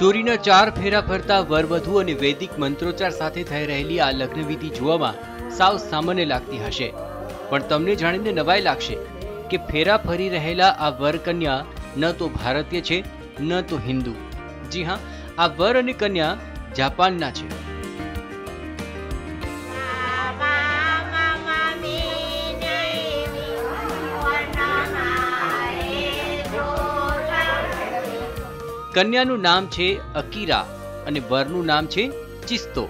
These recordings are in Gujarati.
ચોરીના 4 ફેરા ફરતા વરવધુ અને વૈદિક મંત્રોચ્ચાર સાથે થઈ રહેલી આ લગ્નવિધિ જોવામાં સાવ સામાન્ય લાગતી હશે, પણ તમને જાણીને નવાઈ લાગશે કે ફેરા ફરી રહેલા આ વર કન્યા ન તો ભારતીય છે ન તો હિન્દુ. જી હા, આ વર અને કન્યા જાપાનના છે. કન્યાનું નામ છે અકીરા અને વરનું નામ છે ચિસ્તો.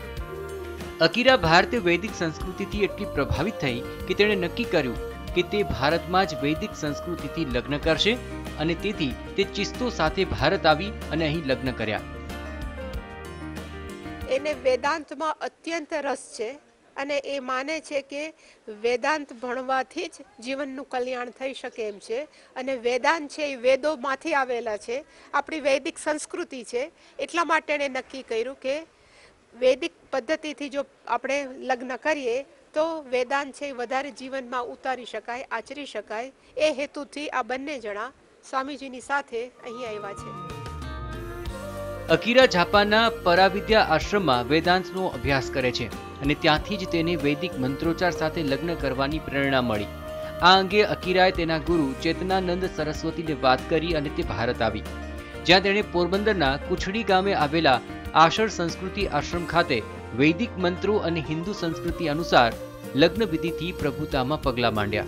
અકીરા ભારતીય વૈદિક સંસ્કૃતિથી એટલી પ્રભાવિત થઈ કે તેણે નક્કી કર્યું કે તે ભારતમાં જ વૈદિક સંસ્કૃતિથી લગ્ન કરશે અને તેથી તે ચિસ્તો સાથે ભારત આવી અને અહીં લગ્ન કર્યા. એને વેદાંતમાં અત્યંત રસ છે અને એ માને છે કે વેદાંત ભણવાથી જ જીવનનું કલ્યાણ થઈ શકે એમ છે. અને વેદાંત છે એ વેદોમાંથી આવેલા છે, આપણી વૈદિક સંસ્કૃતિ છે. એટલા માટે એણે નક્કી કર્યું કે વૈદિક પદ્ધતિથી જો આપણે લગ્ન કરીએ તો વેદાંત છે એ વધારે જીવનમાં ઉતારી શકાય, આચરી શકાય. એ હેતુથી આ બંને જણા સ્વામીજીની સાથે અહીં આવ્યા છે. અકીરા જાપાનના પરાવિદ્યા આશ્રમમાં વેદાંતનો અભ્યાસ કરે છે અને ત્યાંથી જ તેને વૈદિક મંત્રોચ્ચાર સાથે લગ્ન કરવાની પ્રેરણા મળી. આ અંગે અકીરાએ તેના ગુરુ ચેતનાનંદ સરસ્વતીને વાત કરી અને તે ભારત આવી, જ્યાં તેણે પોરબંદરના કુછડી ગામે આવેલા આશર સંસ્કૃતિ આશ્રમ ખાતે વૈદિક મંત્રો અને હિન્દુ સંસ્કૃતિ અનુસાર લગ્ન વિધિથી પ્રભુતામાં પગલાં માંડ્યા.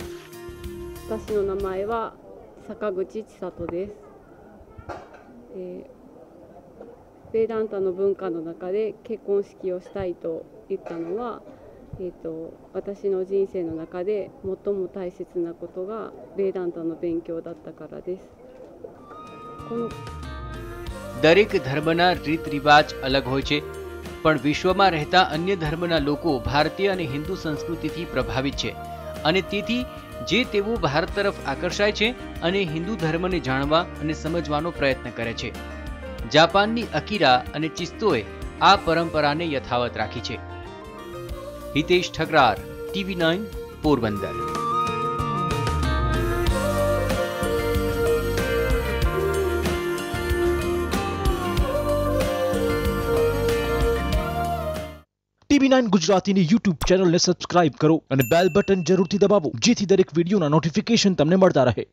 私の名前は坂口千里です。ベーダンタの文化の中で結婚式をしたいと言ったのは、私の人生の中で最も大切なことがベーダンタの勉強だったからです。દરેક ધર્મના રીત રિવાજ અલગ હોય છે, પણ વિશ્વમાં રહેતા અન્ય ધર્મના લોકો ભારતીય અને હિન્દુ સંસ્કૃતિથી પ્રભાવિત છે અને તેથી જે તેઓ ભારત તરફ આકર્ષાય છે અને હિન્દુ ધર્મને જાણવા અને સમજવાનો પ્રયત્ન કરે છે. જાપાનની અકીરા અને ચિસ્તોએ આ પરંપરાને યથાવત રાખી છે. હિતેશ ઠકરાર, TV9 પોરબંદર. TV9 ગુજરાતીની YouTube ચેનલને સબસ્ક્રાઇબ કરો અને બેલ બટન જરૂરથી દબાવો, જેથી દરેક વિડીયોના નોટિફિકેશન તમને મળતા રહે.